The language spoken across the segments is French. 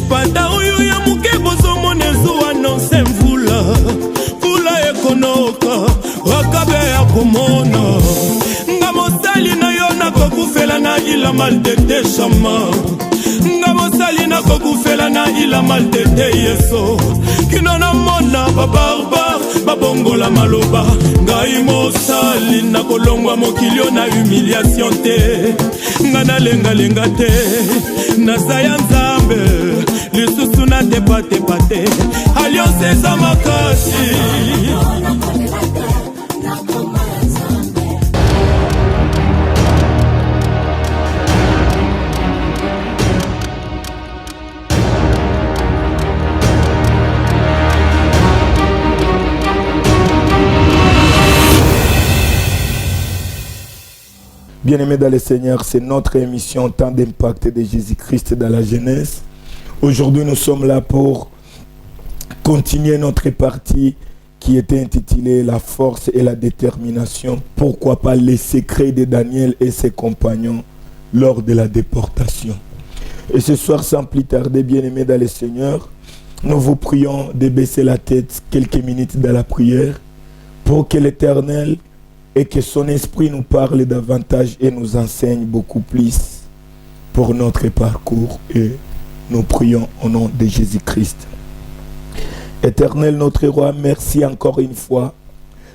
lipanda oyo ya muke bozomona ezuwa nonse mvula mvula ekonoka wakabe ya komona nga mosali na yo nakokufela na ila maltete shama nga mosali nakokufela na ila maltete yeso kino na mona babarbar babongola maloba ngai mosali nakolongwa mokilio na humiliation te nga nalengalenga te naza ya nzambe lisusu natepatepa te alliance eza makasi. Bien-aimés dans le Seigneur, c'est notre émission Temps d'impact de Jésus-Christ dans la jeunesse. Aujourd'hui, nous sommes là pour continuer notre partie qui était intitulée La force et la détermination. Pourquoi pas les secrets de Daniel et ses compagnons lors de la déportation. Et ce soir, sans plus tarder, bien-aimés dans le Seigneur, nous vous prions de baisser la tête quelques minutes dans la prière pour que l'Éternel et que son esprit nous parle davantage et nous enseigne beaucoup plus pour notre parcours. Et nous prions au nom de Jésus-Christ. Éternel notre roi, merci encore une fois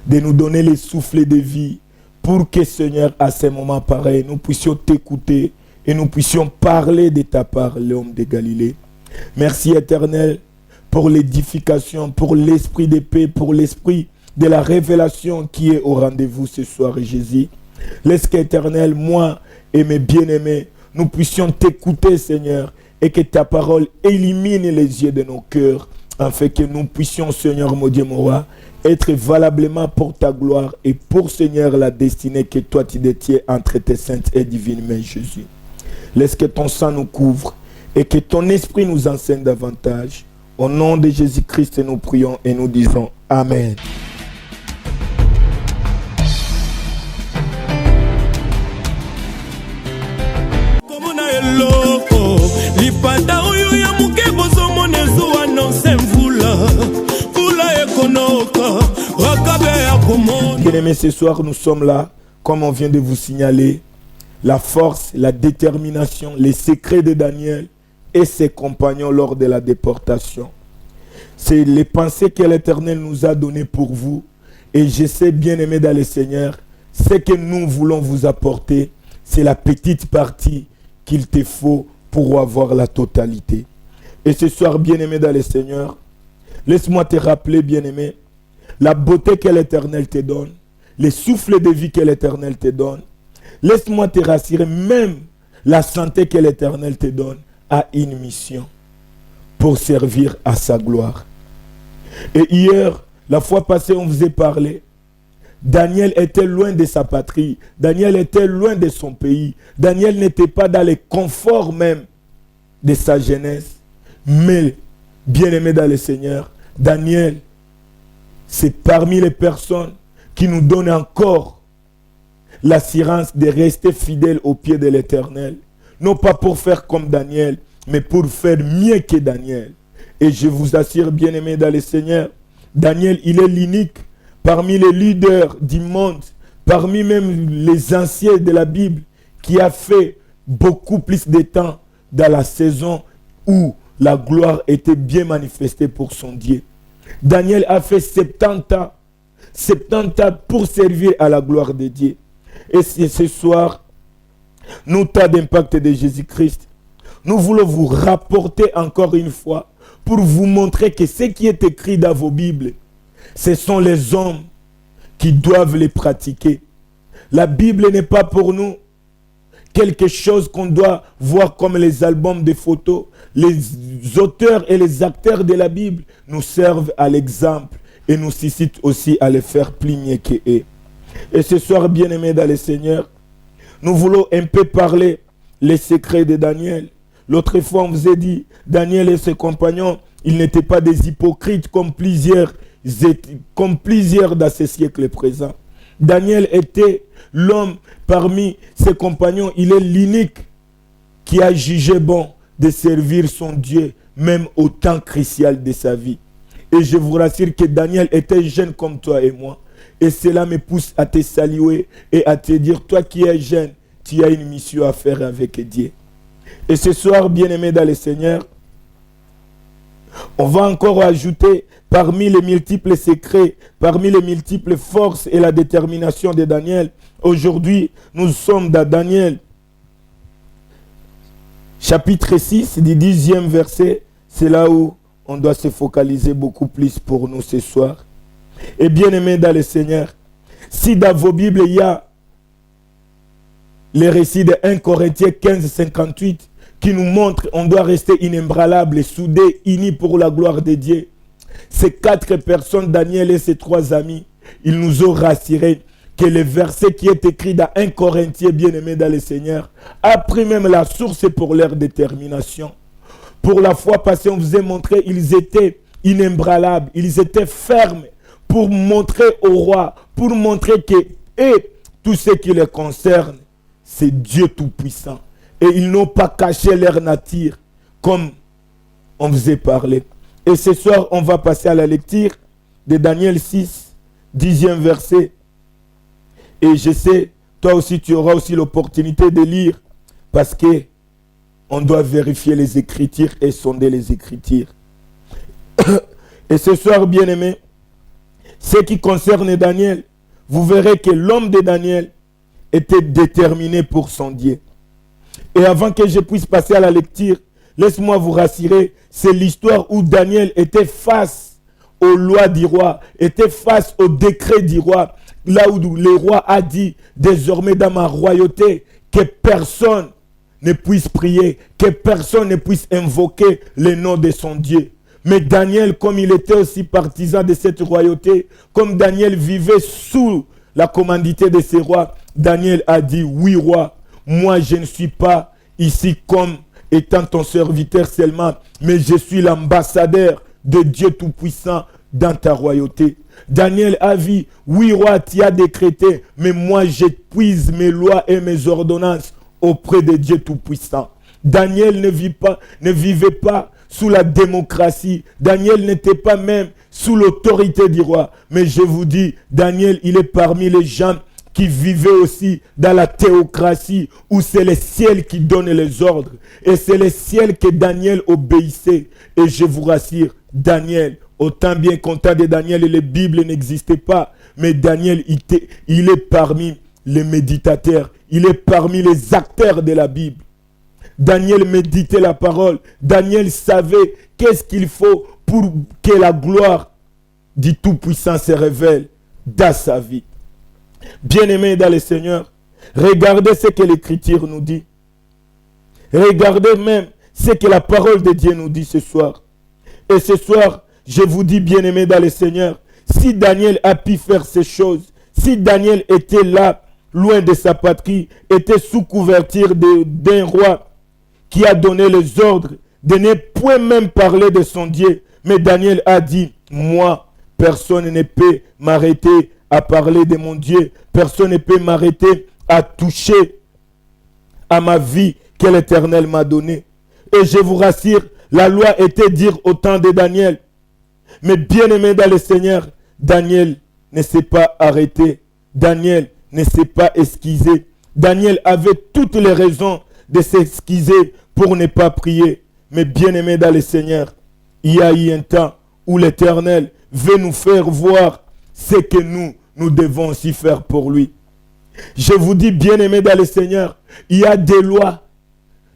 de nous donner les souffles de vie pour que, Seigneur, à ces moments pareils, nous puissions t'écouter et nous puissions parler de ta part, l'homme de Galilée. Merci, Éternel, pour l'édification, pour l'esprit de paix, pour l'esprit de la révélation qui est au rendez-vous ce soir, Jésus. Laisse qu'Éternel, moi et mes bien-aimés, nous puissions t'écouter, Seigneur, et que ta parole élimine les yeux de nos cœurs, afin que nous puissions, Seigneur, mon Dieu, mon roi, être valablement pour ta gloire et pour, Seigneur, la destinée que toi tu détiens entre tes saintes et divines mains, Jésus. Laisse que ton sang nous couvre et que ton esprit nous enseigne davantage. Au nom de Jésus-Christ, nous prions et nous disons Amen. lipanda oyo ya muke bozomona ezuwa nonse mvula mvula ekonoka wakabe ya komona. Bien-aimés, ce soir nous sommes là, comme on vient de vous signaler, la force, la détermination, les secrets de Daniel et ses compagnons lors de la déportation. C'est les pensées que l'Éternel nous a données pour vous. Et je sais, bien-aimés dans le Seigneur, ce que nous voulons vous apporter, c'est la petite partie qu'il te faut pour avoir la totalité. Et ce soir, bien-aimé dans le Seigneur, laisse-moi te rappeler, bien-aimé, la beauté que l'Éternel te donne, les souffles de vie que l'Éternel te donne. Laisse-moi te rassurer, même la santé que l'Éternel te donne a une mission pour servir à sa gloire. Et hier, la fois passée, on vous a parlé. Daniel était loin de sa patrie. Daniel était loin de son pays. Daniel n'était pas dans le confort même de sa jeunesse. Mais, bien-aimé dans le Seigneur, Daniel, c'est parmi les personnes qui nous donnent encore l'assurance de rester fidèles au pied de l'Éternel. Non pas pour faire comme Daniel, mais pour faire mieux que Daniel. Et je vous assure, bien-aimé dans le Seigneur, Daniel, il est l'unique parmi les leaders du monde, parmi même les anciens de la Bible, qui a fait beaucoup plus de temps dans la saison où la gloire était bien manifestée pour son Dieu. Daniel a fait 70 ans pour servir à la gloire de Dieu. Et ce soir, nous, temps d'impact de Jésus-Christ, nous voulons vous rapporter encore une fois pour vous montrer que ce qui est écrit dans vos Bibles, ce sont les hommes qui doivent les pratiquer. La Bible n'est pas pour nous quelque chose qu'on doit voir comme les albums de photos. Les auteurs et les acteurs de la Bible nous servent à l'exemple et nous incitent aussi à les faire plus mieux qu'eux. Et ce soir, bien-aimés dans le Seigneur, nous voulons un peu parler les secrets de Daniel. L'autre fois, on vous a dit, Daniel et ses compagnons, ils n'étaient pas des hypocrites comme plusieurs dans ce siècle présent. Daniel était l'homme parmi ses compagnons. Il est l'unique qui a jugé bon de servir son Dieu même au temps crucial de sa vie. Et je vous rassure que Daniel était jeune comme toi et moi. Et cela me pousse à te saluer et à te dire, toi qui es jeune, tu as une mission à faire avec Dieu. Et ce soir, bien-aimés dans le Seigneur, on va encore ajouter parmi les multiples secrets, parmi les multiples forces et la détermination de Daniel. Aujourd'hui, nous sommes dans Daniel, chapitre 6 du 10e verset. C'est là où on doit se focaliser beaucoup plus pour nous ce soir. Et bien-aimés dans le Seigneur, si dans vos Bibles il y a les récits de 1 Corinthiens 15, 58 qui nous montrent qu'on doit rester inébranlable, soudés, unis pour la gloire de Dieu. Ces 4 personnes, Daniel et ses 3 amis, ils nous ont rassurés que le verset qui est écrit dans 1 Corinthiens, bien-aimés dans le Seigneur, a pris même la source pour leur détermination. Pour la fois passée, on vous a montré, ils étaient inébranlables, ils étaient fermes pour montrer au roi, pour montrer que tout ce qui les concerne, c'est Dieu Tout-Puissant. Et ils n'ont pas caché leur nature, comme on vous a parlé. Et ce soir, on va passer à la lecture de Daniel 6, 10e verset. Et je sais, toi aussi, tu auras aussi l'opportunité de lire, parce que on doit vérifier les Écritures et sonder les Écritures. Et ce soir, bien-aimés, ce qui concerne Daniel, vous verrez que l'homme de Daniel était déterminé pour son Dieu. Et avant que je puisse passer à la lecture, laisse-moi vous rassurer, c'est l'histoire où Daniel était face aux lois du roi, était face au décret du roi, là où le roi a dit, désormais dans ma royauté, que personne ne puisse prier, que personne ne puisse invoquer le nom de son Dieu. Mais Daniel, comme il était aussi partisan de cette royauté, comme Daniel vivait sous la commandité de ces rois, Daniel a dit, oui roi, moi je ne suis pas ici comme étant ton serviteur seulement, mais je suis l'ambassadeur de Dieu Tout-Puissant dans ta royauté. Daniel a dit, oui roi, tu as décrété, mais moi je puise mes lois et mes ordonnances auprès de Dieu Tout-Puissant. Daniel ne vivait pas sous la démocratie. Daniel n'était pas même sous l'autorité du roi. Mais je vous dis, Daniel, il est parmi les gens qui vivaient aussi dans la théocratie, où c'est le ciel qui donne les ordres. Et c'est le ciel que Daniel obéissait. Et je vous rassure, Daniel, autant bien content de Daniel, et les Bibles n'existaient pas. Mais Daniel, il est parmi les méditateurs. Il est parmi les acteurs de la Bible. Daniel méditait la parole. Daniel savait qu'est-ce qu'il faut pour que la gloire du Tout-Puissant se révèle dans sa vie. Bien-aimés dans le Seigneur, regardez ce que l'Écriture nous dit. Regardez même ce que la parole de Dieu nous dit ce soir. Et ce soir, je vous dis, bien-aimés dans le Seigneur, si Daniel a pu faire ces choses, si Daniel était là, loin de sa patrie, était sous couverture d'un roi qui a donné les ordres de ne point même parler de son Dieu. Mais Daniel a dit, moi, personne ne peut m'arrêter à parler de mon Dieu. Personne ne peut m'arrêter à toucher à ma vie que l'Éternel m'a donnée. Et je vous rassure, la loi était dire au temps de Daniel. Mais bien aimé dans le Seigneur, Daniel ne s'est pas arrêté. Daniel ne s'est pas excusé. Daniel avait toutes les raisons de s'excuser pour ne pas prier. Mais bien aimé dans le Seigneur, il y a eu un temps où l'Éternel veut nous faire voir ce que nous devons aussi faire pour lui. Je vous dis, bien aimé dans le Seigneur, il y a des lois,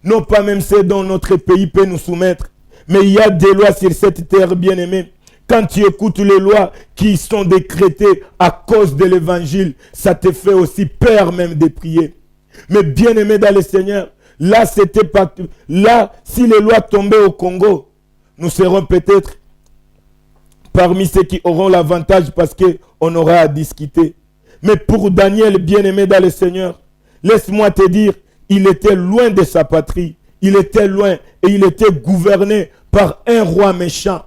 non pas même celles dont notre pays peut nous soumettre, mais il y a des lois sur cette terre, bien aimé. Quand tu écoutes les lois qui sont décrétées à cause de l'évangile, ça te fait aussi peur même de prier. Mais bien aimé dans le Seigneur, là, c'était pas. Là, si les lois tombaient au Congo, nous serons peut-être parmi ceux qui auront l'avantage parce qu'on aura à discuter. Mais pour Daniel, bien aimé dans le Seigneur, laisse-moi te dire, il était loin de sa patrie. Il était loin et il était gouverné par un roi méchant.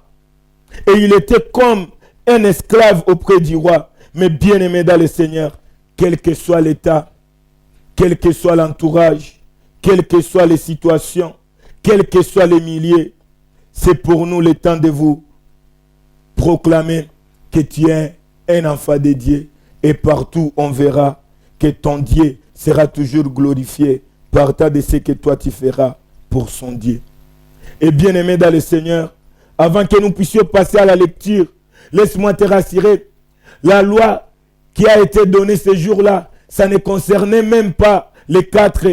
Et il était comme un esclave auprès du roi. Mais bien aimé dans le Seigneur, quel que soit l'état, quel que soit l'entourage, quelles que soient les situations, quels que soient les milieux, c'est pour nous le temps de vous proclamer que tu es un enfant de Dieu. Et partout, on verra que ton Dieu sera toujours glorifié partant de ce que toi tu feras pour son Dieu. Et bien aimé dans le Seigneur, avant que nous puissions passer à la lecture, laisse-moi te rassurer, la loi qui a été donnée ce jour-là, ça ne concernait même pas les 4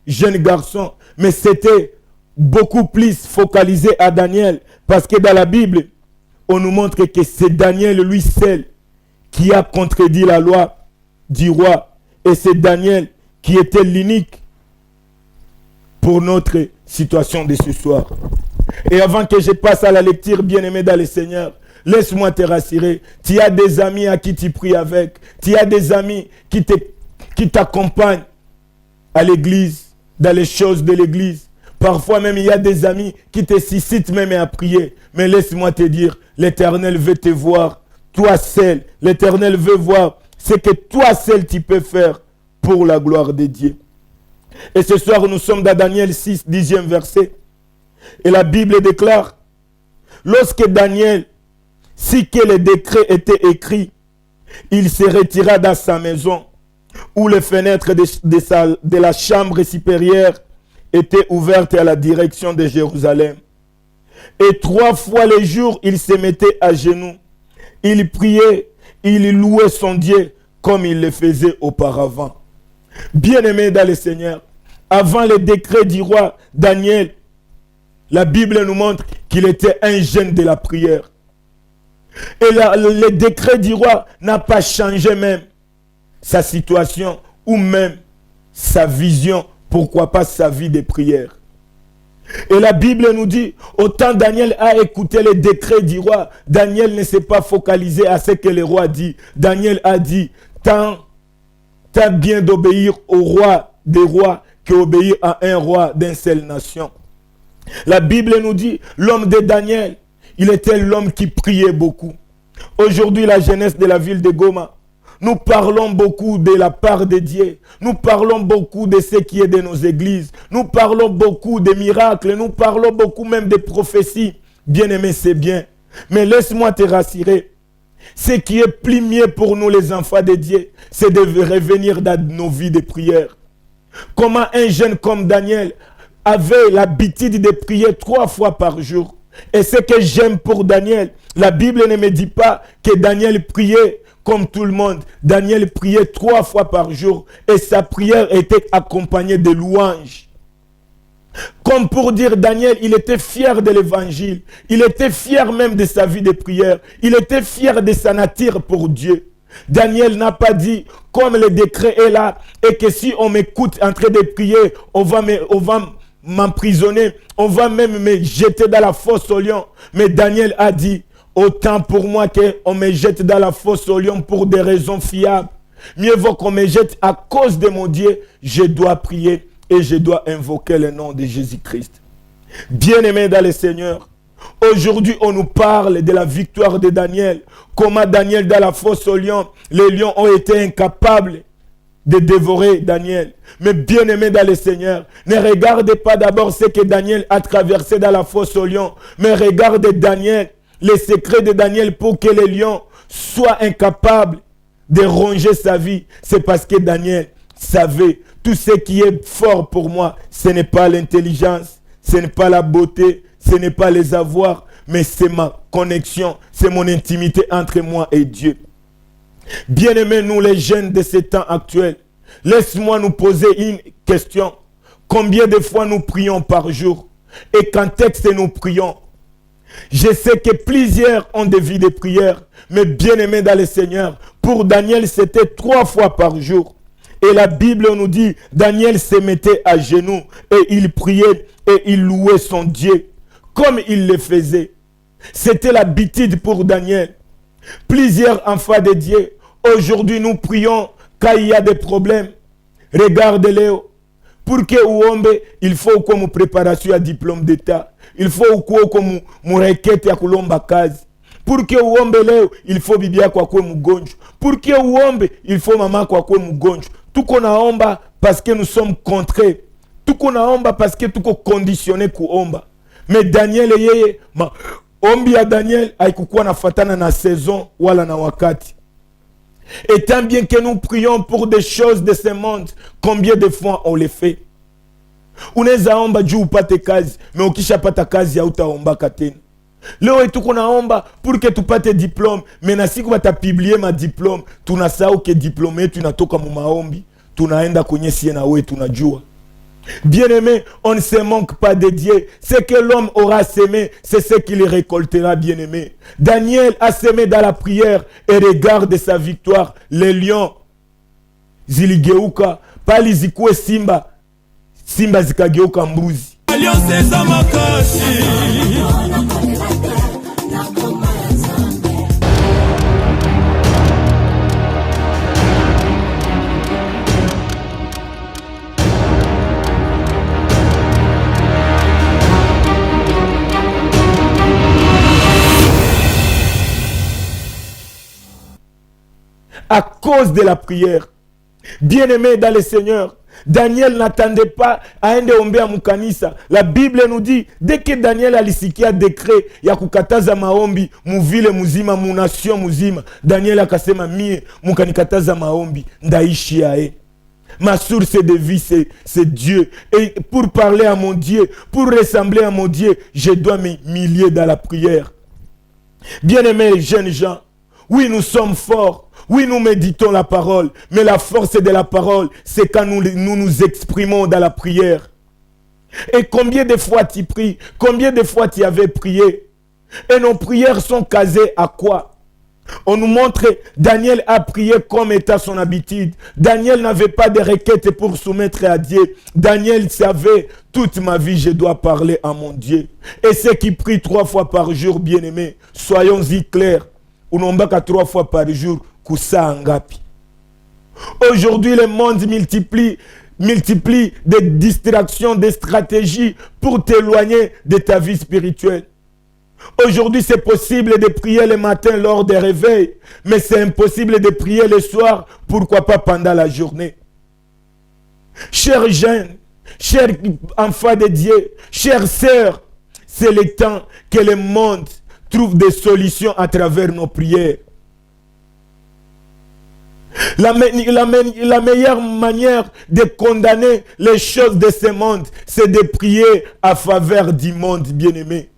jeunes garçons, mais c'était beaucoup plus focalisé à Daniel, parce que dans la Bible, on nous montre que c'est Daniel lui seul qui a contredit la loi du roi, et c'est Daniel qui était l'unique pour notre situation de ce soir. Et avant que je passe à la lecture, bien-aimé dans le Seigneur, laisse-moi te rassurer. Tu as des amis à qui tu pries avec. Tu as des amis qui t'accompagnent à l'église, dans les choses de l'église. Parfois même, il y a des amis qui te suscitent même à prier. Mais laisse-moi te dire, l'Éternel veut te voir, toi seul. L'Éternel veut voir ce que toi seul tu peux faire pour la gloire de Dieu. Et ce soir, nous sommes dans Daniel 6, 10e verset. Et la Bible déclare, lorsque Daniel, si que le décret était écrit, il se retira dans sa maison, où les fenêtres de la chambre supérieure étaient ouvertes à la direction de Jérusalem. Et 3 fois le jour, il se mettait à genoux. Il priait, il louait son Dieu comme il le faisait auparavant. Bien-aimé dans le Seigneur, avant le décret du roi Daniel, la Bible nous montre qu'il était un jeune de la prière. Et le décret du roi n'a pas changé même sa situation ou même sa vision, pourquoi pas sa vie de prière. Et la Bible nous dit, autant Daniel a écouté le décret du roi, Daniel ne s'est pas focalisé à ce que le roi dit. Daniel a dit, tant bien d'obéir au roi des rois qu'obéir à un roi d'une seule nation. La Bible nous dit, l'homme de Daniel, il était l'homme qui priait beaucoup. Aujourd'hui, la jeunesse de la ville de Goma, nous parlons beaucoup de la part de Dieu. Nous parlons beaucoup de ce qui est de nos églises. Nous parlons beaucoup de miracles. Nous parlons beaucoup même de prophéties. Bien-aimé, c'est bien. Mais laisse-moi te rassurer. Ce qui est plus mieux pour nous, les enfants de Dieu, c'est de revenir dans nos vies de prière. Comment un jeune comme Daniel avait l'habitude de prier 3 fois par jour. Et ce que j'aime pour Daniel, la Bible ne me dit pas que Daniel priait comme tout le monde. Daniel priait 3 fois par jour et sa prière était accompagnée de louanges. Comme pour dire Daniel, il était fier de l'évangile. Il était fier même de sa vie de prière. Il était fier de sa nature pour Dieu. Daniel n'a pas dit, comme le décret est là, et que si on m'écoute en train de prier, on va m'emprisonner, on va même me jeter dans la fosse au lion. Mais Daniel a dit, autant pour moi qu'on me jette dans la fosse au lion pour des raisons fiables. Mieux vaut qu'on me jette à cause de mon Dieu, je dois prier et je dois invoquer le nom de Jésus-Christ. Bien-aimés dans le Seigneur, aujourd'hui on nous parle de la victoire de Daniel. Comment Daniel dans la fosse au lion, les lions ont été incapables de dévorer Daniel. Mais bien-aimé dans le Seigneur, ne regardez pas d'abord ce que Daniel a traversé dans la fosse au lion, mais regardez Daniel, les secrets de Daniel pour que les lions soient incapables de ronger sa vie. C'est parce que Daniel savait, tout ce qui est fort pour moi, ce n'est pas l'intelligence, ce n'est pas la beauté, ce n'est pas les avoirs, mais c'est ma connexion, c'est mon intimité entre moi et Dieu. Bien-aimés, nous les jeunes de ces temps actuels, laisse-moi nous poser une question. Combien de fois nous prions par jour? Et quand est-ce que nous prions? Je sais que plusieurs ont des vies de prière, mais bien-aimés dans le Seigneur, pour Daniel, c'était 3 fois par jour. Et la Bible nous dit, Daniel se mettait à genoux et il priait et il louait son Dieu, comme il le faisait. C'était l'habitude pour Daniel. Plusieurs enfants de Dieu, aujourd'hui nous prions quand il y a des problèmes. Regardez-les. Pour que uombe, il faut comme préparation à diplôme d'état. Il faut comme requête ya kulomba kazi. Pour que uombe leo, il faut bibi yako akwe mgonjwa. Pour que uombe, il faut mama yako akwe mgonjwa. Tuko naomba parce que nous sommes contraints. Tuko naomba parce que tuko conditionné kuomba. Mais Daniel yeye ombi ya Daniel haikukuwa nafatana na saison wala na wakati. Et tant bien que nous prions pour des choses de ce monde, combien de fois on les fait? Unaweza omba juu upate kazi, mais ukishapata kazi hautaombaka tena. Leo tuko naomba pour que tupate diplôme, mais na siku batapublier ma diplôme, tunasahau que diplôme yetu inatoka mu maombi, tunaenda kwenye sie na wewe tunajua. Bien-aimé, on ne se manque pas de Dieu. Ce que l'homme aura semé, c'est ce qu'il récoltera, bien-aimé. Daniel a semé dans la prière et regarde sa victoire. Les lions, ziligeuka, pali zikuwe simba, simba zikageuka mbuzi. À cause de la prière. Bien-aimé dans le Seigneur, Daniel n'attendait pas à ende ombea mukanisa. La Bible nous dit, dès que Daniel alisikia décret ya kukataza maombi muvile muzima, mu nation muzima, Daniel akasema mie mukanikataza maombi, ndaishi yae. Ma source de vie, c'est Dieu. Et pour parler à mon Dieu, pour ressembler à mon Dieu, je dois me milier dans la prière. Bien-aimés jeunes gens, oui, nous sommes forts. Oui, nous méditons la parole. Mais la force de la parole, c'est quand nous nous exprimons dans la prière. Et combien de fois tu pries? Combien de fois tu avais prié? Et nos prières sont casées à quoi? On nous montre, Daniel a prié comme étant son habitude. Daniel n'avait pas de requêtes pour soumettre à Dieu. Daniel savait, toute ma vie, je dois parler à mon Dieu. Et ceux qui prient 3 fois par jour, bien-aimés, soyons-y clairs. Unombaka 3 fois par jour, kusa angapi. Aujourd'hui, le monde multiplie des distractions, des stratégies pour t'éloigner de ta vie spirituelle. Aujourd'hui, c'est possible de prier le matin lors des réveils, mais c'est impossible de prier le soir, pourquoi pas pendant la journée. Chers jeunes, chers enfants de Dieu, chères sœurs, c'est le temps que le monde trouve des solutions à travers nos prières. La meilleure manière de condamner les choses de ce monde, c'est de prier à faveur du monde, bien-aimé.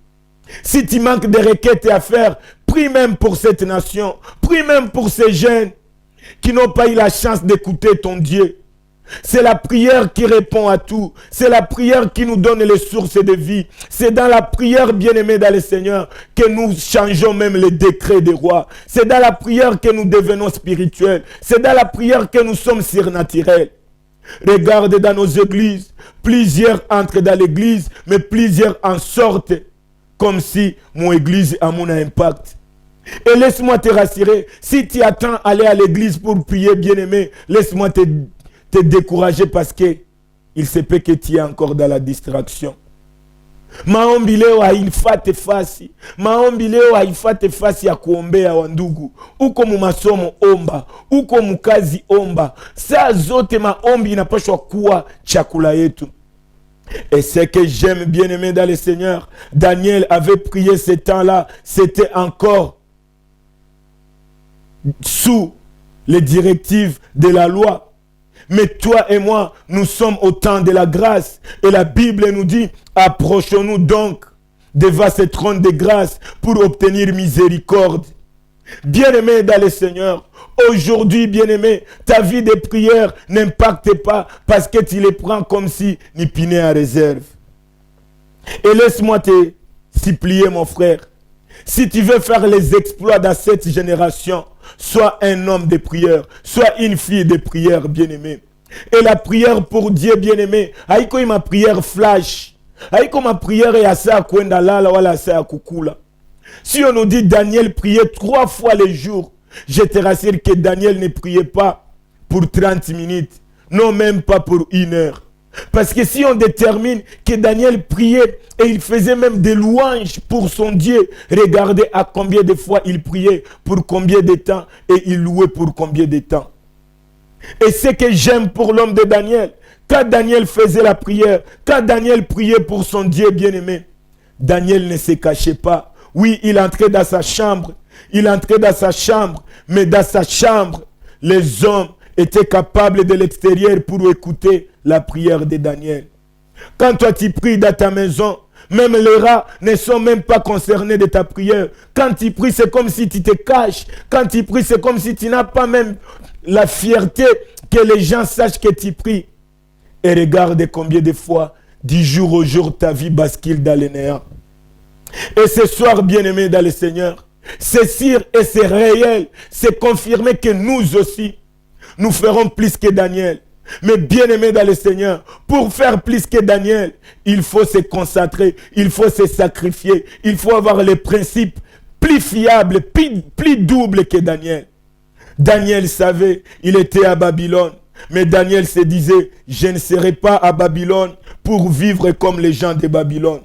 Si tu manques de requêtes à faire, prie même pour cette nation, prie même pour ces jeunes qui n'ont pas eu la chance d'écouter ton Dieu. C'est la prière qui répond à tout. C'est la prière qui nous donne les sources de vie. C'est dans la prière, bien-aimée dans le Seigneur, que nous changeons même les décrets des rois. C'est dans la prière que nous devenons spirituels. C'est dans la prière que nous sommes surnaturels. Regarde dans nos églises, plusieurs entrent dans l'église, mais plusieurs en sortent, comme si mon église a mon impact. Et laisse-moi te rassurer, si tu attends aller à l'église pour prier, bien-aimé, laisse-moi te décourager parce que il se peut que tu es encore dans la distraction. Maombi leo haifate fasi. Maombi leo haifate fasi ya kuombea wandugu. Uko mu masomo omba, uko mukazi omba. Saa zote maombi inapaswa kuwa chakula yetu. Et ce que j'aime, bien-aimé dans le Seigneur, Daniel avait prié ce temps-là, c'était encore sous les directives de la loi. Mais toi et moi, nous sommes au temps de la grâce. Et la Bible nous dit, approchons-nous donc devant ce trône de grâce pour obtenir miséricorde. Bien-aimé dans le Seigneur, aujourd'hui, bien-aimé, ta vie de prière n'impacte pas parce que tu les prends comme si ni piné à réserve. Et laisse-moi te supplier, mon frère. Si tu veux faire les exploits dans cette génération, sois un homme de prière, sois une fille de prière, bien-aimé. Et la prière pour Dieu, bien-aimé, haiko ma prière flash, haiko ma prière ya sa kwenda lala wala sa kukula. Si on nous dit Daniel priait 3 fois le jour, je te rassure que Daniel ne priait pas pour 30 minutes, non même pas pour 1 heure. Parce que si on détermine que Daniel priait et il faisait même des louanges pour son Dieu, regardez à combien de fois il priait, pour combien de temps, et il louait pour combien de temps. Et ce que j'aime pour l'homme de Daniel, quand Daniel faisait la prière, quand Daniel priait pour son Dieu bien-aimé, Daniel ne se cachait pas. Oui, il entrait dans sa chambre. Il entrait dans sa chambre. Mais dans sa chambre, les hommes étaient capables de l'extérieur pour écouter la prière de Daniel. Quand toi tu pries dans ta maison, même les rats ne sont même pas concernés de ta prière. Quand tu pries, c'est comme si tu te caches. Quand tu pries, c'est comme si tu n'as pas même la fierté que les gens sachent que tu pries. Et regarde combien de fois, du jour au jour, ta vie bascule dans le néant. Et ce soir, bien-aimés dans le Seigneur, c'est sûr et c'est réel, c'est confirmé que nous aussi, nous ferons plus que Daniel. Mais bien-aimés dans le Seigneur, pour faire plus que Daniel, il faut se concentrer, il faut se sacrifier, il faut avoir les principes plus fiables, plus doubles que Daniel. Daniel savait, il était à Babylone. Mais Daniel se disait, je ne serai pas à Babylone pour vivre comme les gens de Babylone.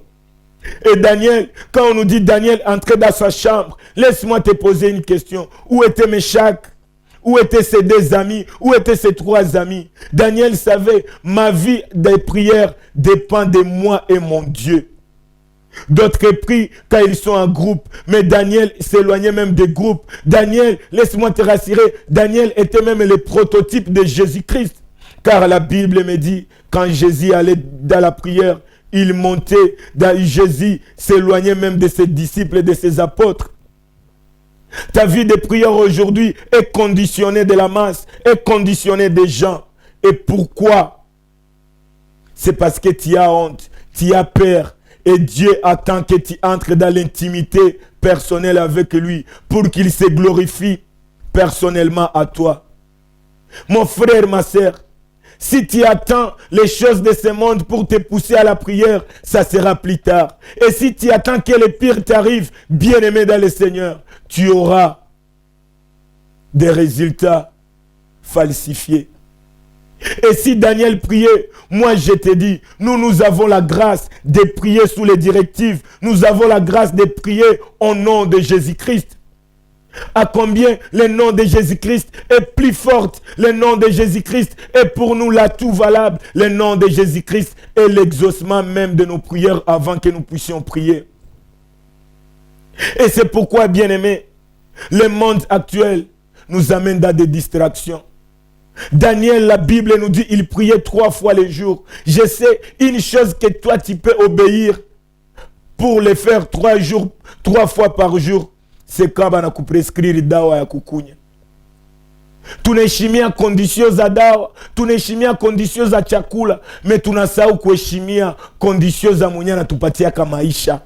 Et Daniel, quand on nous dit Daniel entrait dans sa chambre, laisse-moi te poser une question. Où était Meshach? Où étaient ses deux amis? Où étaient ses trois amis? Daniel savait, ma vie de prière dépend de moi et mon Dieu. D'autres prient quand ils sont en groupe, mais Daniel s'éloignait même des groupes. Daniel, laisse-moi te rassurer, Daniel était même le prototype de Jésus-Christ. Car la Bible me dit, quand Jésus allait dans la prière, il montait, Jésus s'éloignait même de ses disciples et de ses apôtres. Ta vie de prière aujourd'hui est conditionnée de la masse, est conditionnée des gens. Et pourquoi? C'est parce que tu as honte, tu as peur. Et Dieu attend que tu entres dans l'intimité personnelle avec lui pour qu'il se glorifie personnellement à toi. Mon frère, ma sœur, si tu attends les choses de ce monde pour te pousser à la prière, ça sera plus tard. Et si tu attends que le pire t'arrive, bien-aimé dans le Seigneur, tu auras des résultats falsifiés. Et si Daniel priait, moi je te dis, nous avons la grâce de prier sous les directives. Nous avons la grâce de prier au nom de Jésus-Christ. À combien le nom de Jésus-Christ est plus fort, le nom de Jésus-Christ est pour nous l'atout valable. Le nom de Jésus-Christ est l'exaucement même de nos prières avant que nous puissions prier. Et c'est pourquoi, bien-aimés, le monde actuel nous amène dans des distractions. Daniel, la Bible nous dit, il priait 3 fois le jour. Je sais, une chose que toi tu peux obéir pour le faire 3 fois par jour, c'est quand on a prescrire dawa ya kukunya. Tunaheshimia conditions za dawa, tunaheshimia conditions za chakula, mais tunasahau kuheshimia conditions za mwenye anatupatia kama maisha.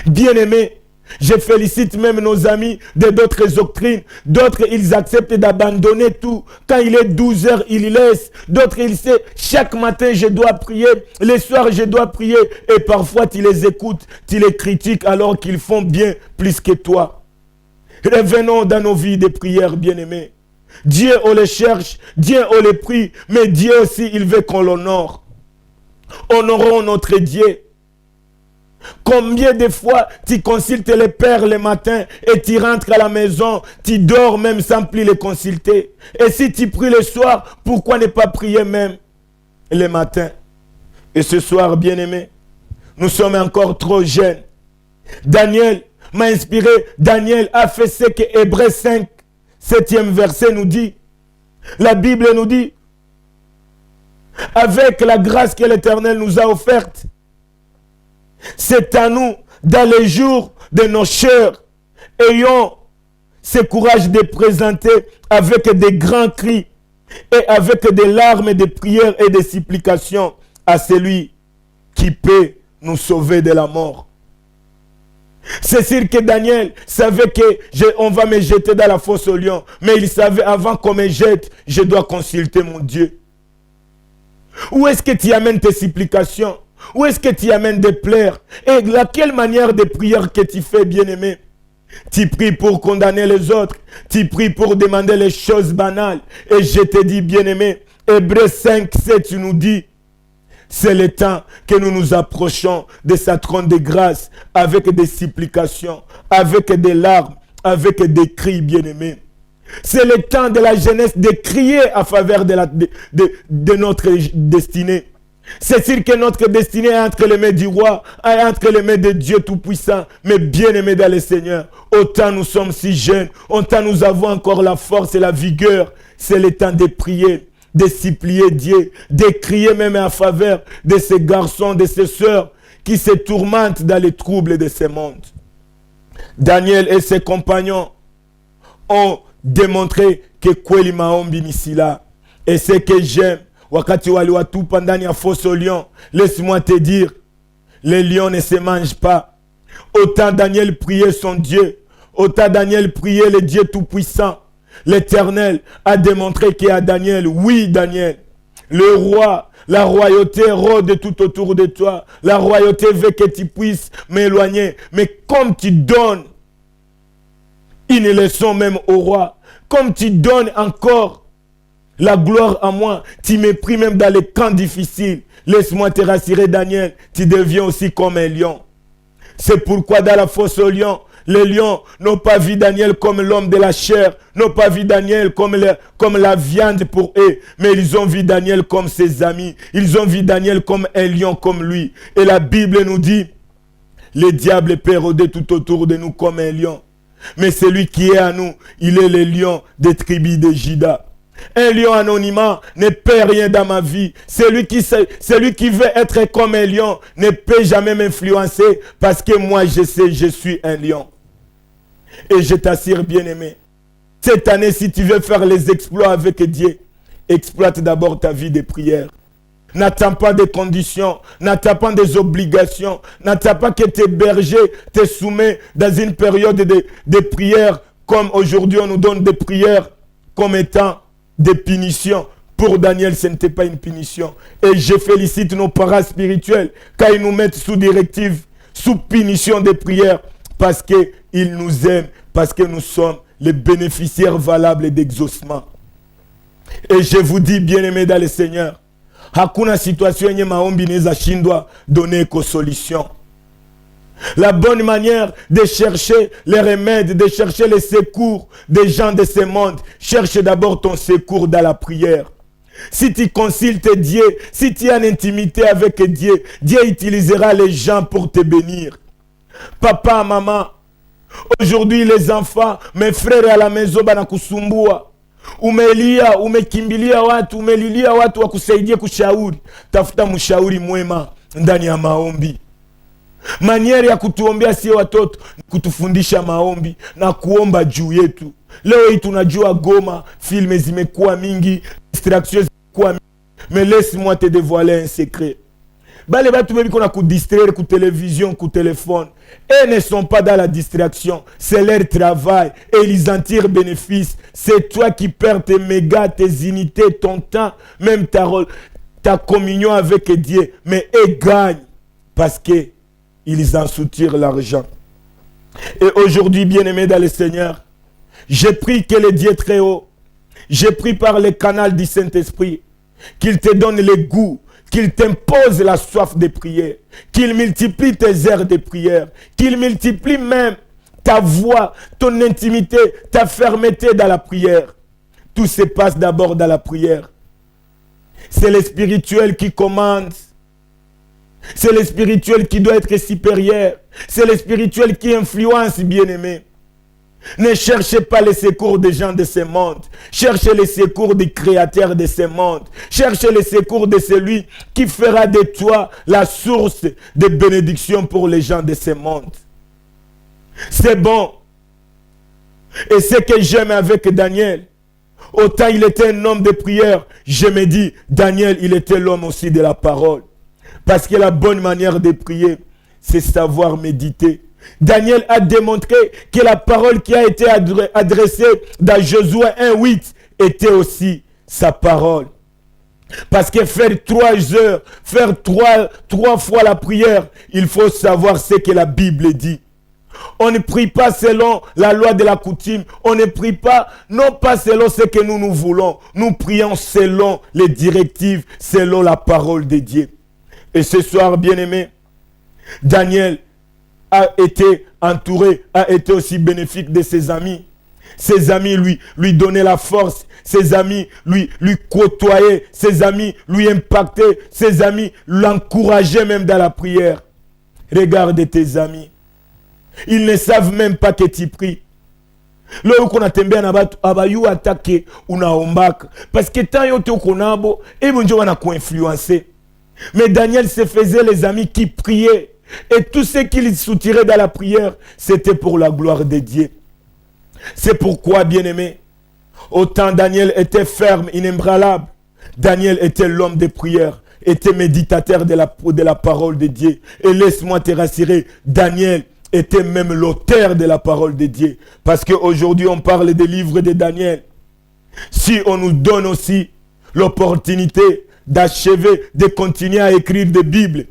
Bien-aimé, je félicite même nos amis de d'autres doctrines. D'autres, ils acceptent d'abandonner tout. Quand il est 12 heures, ils laissent. D'autres, ils savent, chaque matin, je dois prier. Les soirs, je dois prier. Et parfois, tu les écoutes, tu les critiques alors qu'ils font bien plus que toi. Revenons dans nos vies de prière, bien-aimés. Dieu, on les cherche. Dieu, on les prie. Mais Dieu aussi, il veut qu'on l'honore. Honorons notre Dieu. Combien de fois tu consultes les pères le matin et tu rentres à la maison, tu dors même sans plus les consulter. Et si tu pries le soir, pourquoi ne pas prier même le matin? Et ce soir, bien-aimés, nous sommes encore trop jeunes. Daniel m'a inspiré. Daniel a fait ce que Hébreux 5, 7e verset nous dit. La Bible nous dit, avec la grâce que l'Éternel nous a offerte, c'est à nous, dans les jours de nos chers, ayons ce courage de présenter avec des grands cris et avec des larmes de prières et de supplications à celui qui peut nous sauver de la mort. C'est sûr que Daniel savait qu'on va me jeter dans la fosse au lion, mais il savait avant qu'on me jette, je dois consulter mon Dieu. Où est-ce que tu amènes tes supplications? Où est-ce que tu amènes des pleurs? Et laquelle manière de prière que tu fais, bien-aimé? Tu pries pour condamner les autres. Tu pries pour demander les choses banales. Et je te dis, bien-aimé, Hébreux 5, 7, tu nous dis, c'est le temps que nous nous approchons de sa trône de grâce avec des supplications, avec des larmes, avec des cris, bien-aimés. C'est le temps de la jeunesse de crier à faveur de notre destinée. C'est sûr que notre destinée est entre les mains du roi, est entre les mains de Dieu Tout-Puissant. Mais bien aimés dans le Seigneur, autant nous sommes si jeunes, autant nous avons encore la force et la vigueur. C'est le temps de prier, de supplier Dieu, de crier même en faveur de ces garçons, de ces sœurs qui se tourmentent dans les troubles de ce monde. Daniel et ses compagnons ont démontré que kweli maombi ni silaha. Et ce que j'aime, wakati waliwatupa ndani ya fosse au lion, laisse-moi te dire, les lions ne se mangent pas. Autant Daniel priait son Dieu, autant Daniel priait le Dieu Tout-Puissant. L'Éternel a démontré qu'à Daniel, oui Daniel, le roi, la royauté rôde tout autour de toi. La royauté veut que tu puisses m'éloigner. Mais comme tu donnes une leçon même au roi, comme tu donnes encore la gloire à moi, tu me pries même dans les camps difficiles. Laisse-moi te rassurer, Daniel, tu deviens aussi comme un lion. C'est pourquoi dans la fosse aux lions, les lions n'ont pas vu Daniel comme l'homme de la chair, n'ont pas vu Daniel comme la viande pour eux, mais ils ont vu Daniel comme ses amis. Ils ont vu Daniel comme un lion comme lui. Et la Bible nous dit, le diable peut rôder tout autour de nous comme un lion. Mais celui qui est à nous, il est le lion des tribus de Juda. Un lion anonymat ne peut rien dans ma vie. Celui qui veut être comme un lion ne peut jamais m'influencer parce que moi je sais, je suis un lion. Et je t'assure, bien-aimé, cette année, si tu veux faire les exploits avec Dieu, exploite d'abord ta vie de prière. N'attends pas des conditions, n'attends pas des obligations, n'attends pas que tes bergers te soumettent dans une période de prière comme aujourd'hui on nous donne des prières comme étant des punitions. Pour Daniel, ce n'était pas une punition. Et je félicite nos parents spirituels quand ils nous mettent sous directive, sous punition des prières, parce qu'ils nous aiment, parce que nous sommes les bénéficiaires valables d'exaucement. Et je vous dis, bien-aimés dans le Seigneur, hakuna situation yenye maombi inaweza shindwa donner ko solution. La bonne manière de chercher les remèdes, de chercher les secours des gens de ce monde, cherche d'abord ton secours dans la prière. Si tu consultes Dieu, si tu es en intimité avec Dieu, Dieu utilisera les gens pour te bénir. Papa, maman, aujourd'hui les enfants, mes frères à la maison banakusumbua. Umelia, umekimbilia watu, umelilia watu wakusaidie kushauri. Tafuta mshauri mwema ndani ya maombi. Manieri ya kutuombea sio watoto, kutufundisha maombi na kuomba juu yetu. Leo hii tunajua Goma, filme zimekuwa mingi, distractions zimekuwa mingi. Mais laisse-moi te dévoiler un secret. Les batu bebi qu'on a coup distraire, coup télévision, coup téléphone. Eux ne sont pas dans la distraction. C'est leur travail. Et ils en tirent bénéfice. C'est toi qui perds tes mégas, tes unités, ton temps, même ta communion avec Dieu. Mais eux gagnent parce qu'ils en soutirent l'argent. Et aujourd'hui, bien-aimés dans le Seigneur, j'ai pris que le Dieu très haut, j'ai pris par le canal du Saint-Esprit, qu'il te donne le goût, qu'il t'impose la soif de prière, qu'il multiplie tes heures de prière, qu'il multiplie même ta voix, ton intimité, ta fermeté dans la prière. Tout se passe d'abord dans la prière. C'est le spirituel qui commande. C'est le spirituel qui doit être supérieur. C'est le spirituel qui influence, bien-aimé. Ne cherchez pas les secours des gens de ce monde. Cherchez les secours du Créateur de ce monde. Cherchez les secours de celui qui fera de toi la source de bénédiction pour les gens de ce monde. C'est bon. Et ce que j'aime avec Daniel, autant il était un homme de prière, je me dis, Daniel, il était l'homme aussi de la parole. Parce que la bonne manière de prier, c'est savoir méditer. Daniel a démontré que la parole qui a été adressée dans Josué 1:8 était aussi sa parole. Parce que faire 3 heures, faire trois fois la prière, il faut savoir ce que la Bible dit. On ne prie pas selon la loi de la coutume. On ne prie pas, non pas selon ce que nous voulons. Nous prions selon les directives, selon la parole de Dieu. Et ce soir, bien-aimé, Daniel a été entouré, a été aussi bénéfique de ses amis. Ses amis lui donnaient la force. Ses amis lui côtoyaient. Ses amis lui impactaient. Ses amis l'encourageaient même dans la prière. Regarde tes amis. Ils ne savent même pas que tu pries. Leo kuna tembea na batu abayu atake unaombaka parce que tant yote ukonabo et bonjo wana influencer. Mais Daniel se faisait les amis qui priaient et tout ce qu'il soutirait dans la prière, c'était pour la gloire de Dieu. C'est pourquoi, bien-aimé, autant Daniel était ferme, inébranlable, Daniel était l'homme de prière, était méditateur de la parole de Dieu. Et laisse-moi te rassurer, Daniel était même l'auteur de la parole de Dieu. Parce qu'aujourd'hui, on parle des livres de Daniel. Si on nous donne aussi l'opportunité d'achever, de continuer à écrire des Bibles,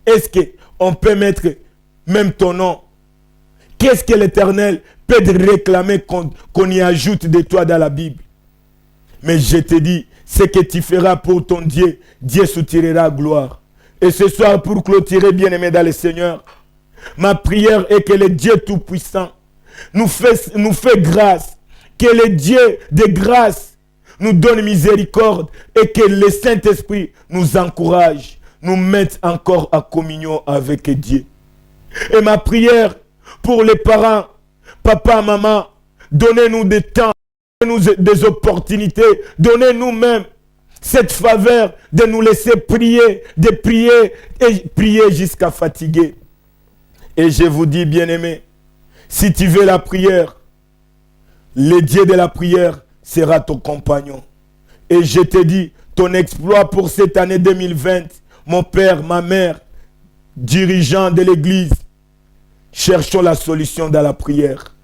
est-ce qu'on peut mettre même ton nom? Qu'est-ce que l'Éternel peut réclamer qu'on y ajoute de toi dans la Bible? Mais je te dis, ce que tu feras pour ton Dieu, Dieu soutirera gloire. Et ce soir, pour clôturer, bien-aimé dans le Seigneur, ma prière est que le Dieu Tout-Puissant nous fait grâce, que le Dieu de grâce nous donne miséricorde et que le Saint-Esprit nous encourage, nous mette encore en communion avec Dieu. Et ma prière pour les parents, papa, maman, donnez-nous des temps, donnez-nous des opportunités, donnez-nous même cette faveur de nous laisser prier, de prier et prier jusqu'à fatiguer. Et je vous dis, bien-aimé, si tu veux la prière, le Dieu de la prière sera ton compagnon. Et je te dis, ton exploit pour cette année 2020, mon père, ma mère, dirigeant de l'église, cherchons la solution dans la prière.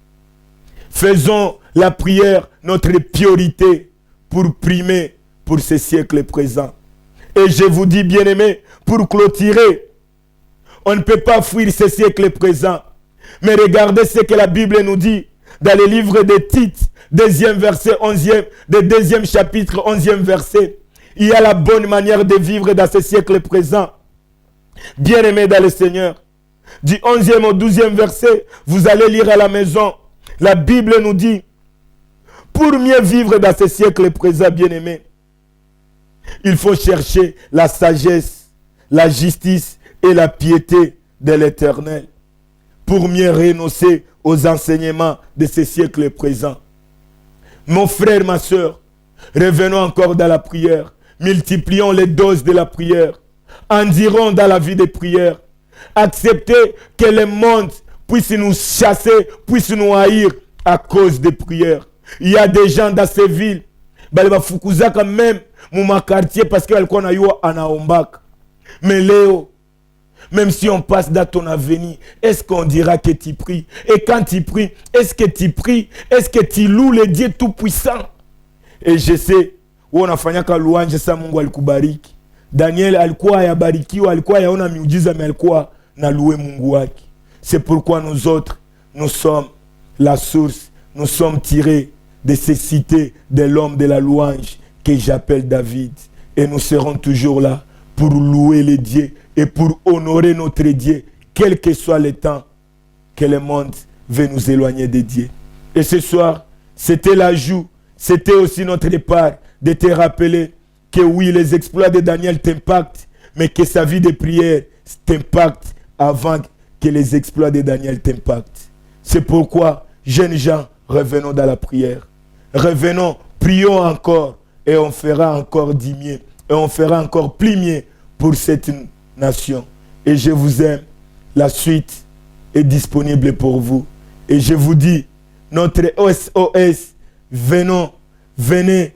Faisons la prière notre priorité pour primer pour ce siècle présent. Et je vous dis, bien-aimé, pour clôturer, on ne peut pas fuir ce siècle présent. Mais regardez ce que la Bible nous dit dans le livre des Tites, deuxième chapitre, 11e verset. Il y a la bonne manière de vivre dans ce siècle présent. Bien-aimé dans le Seigneur. Du 11e au 12e verset, vous allez lire à la maison. La Bible nous dit, pour mieux vivre dans ce siècle présent, bien-aimé, il faut chercher la sagesse, la justice et la piété de l'Éternel pour mieux renoncer aux enseignements de ce siècle présent. Mon frère, ma soeur, revenons encore dans la prière. Multiplions les doses de la prière. Endirons dans la vie de prière. Acceptez que le monde puisse nous chasser, puisse nous haïr à cause des prières. Il y a des gens dans ces villes, quand même, mon quartier, parce qu'il y a mais Léo, même si on passe dans ton avenir, est-ce qu'on dira que tu pries? Et quand tu pries, est-ce que tu pries? Est-ce que tu loues le Dieu Tout-Puissant? Et je sais, où on a fait un louange, ça Mungu alikubariki. Daniel alikuwa ya barikiwa, alikuwa yaona miujiza, mais alikuwa na loué Mungu wake. C'est pourquoi nous autres, nous sommes la source, nous sommes tirés de ces cités de l'homme de la louange que j'appelle David. Et nous serons toujours là pour louer les dieux et pour honorer notre Dieu, quel que soit le temps que le monde veut nous éloigner de Dieu. Et ce soir, c'était l'ajout, c'était aussi notre départ de te rappeler que oui, les exploits de Daniel t'impactent, mais que sa vie de prière t'impacte avant que les exploits de Daniel t'impactent. C'est pourquoi, jeunes gens, revenons dans la prière. Revenons, prions encore et on fera encore 10 mieux. Et on fera encore plus mieux pour cette nation. Et je vous aime. La suite est disponible pour vous. Et je vous dis, notre SOS, venez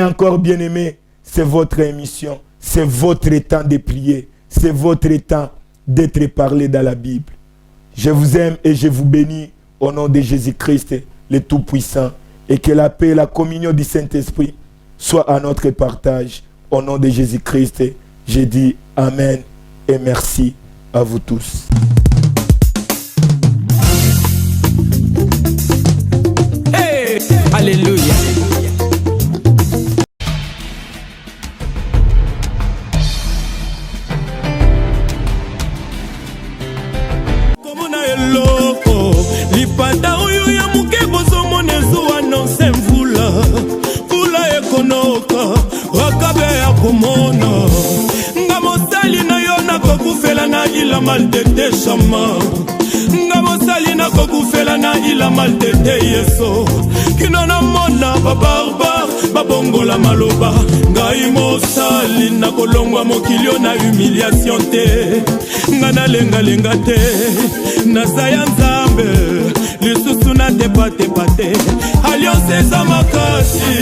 encore bien-aimés. C'est votre émission. C'est votre temps de prier. C'est votre temps d'être parlé dans la Bible. Je vous aime et je vous bénis au nom de Jésus-Christ, le Tout-Puissant. Et que la paix et la communion du Saint-Esprit soient à notre partage. Au nom de Jésus-Christ, je dis Amen et merci à vous tous. Hey, alléluia. Komona eloko lipata oyo ya muke bozomona komona nga mosali na yo nakokufela na ila maltete shama nga mosali nakokufela na ila maltete yeso kino na mona babarbar babongola maloba ngai mosali nakolongwa mokilio na humiliation te nga nalengalenga te naza ya nzambe lisusu na tepatepa te alliance eza makasi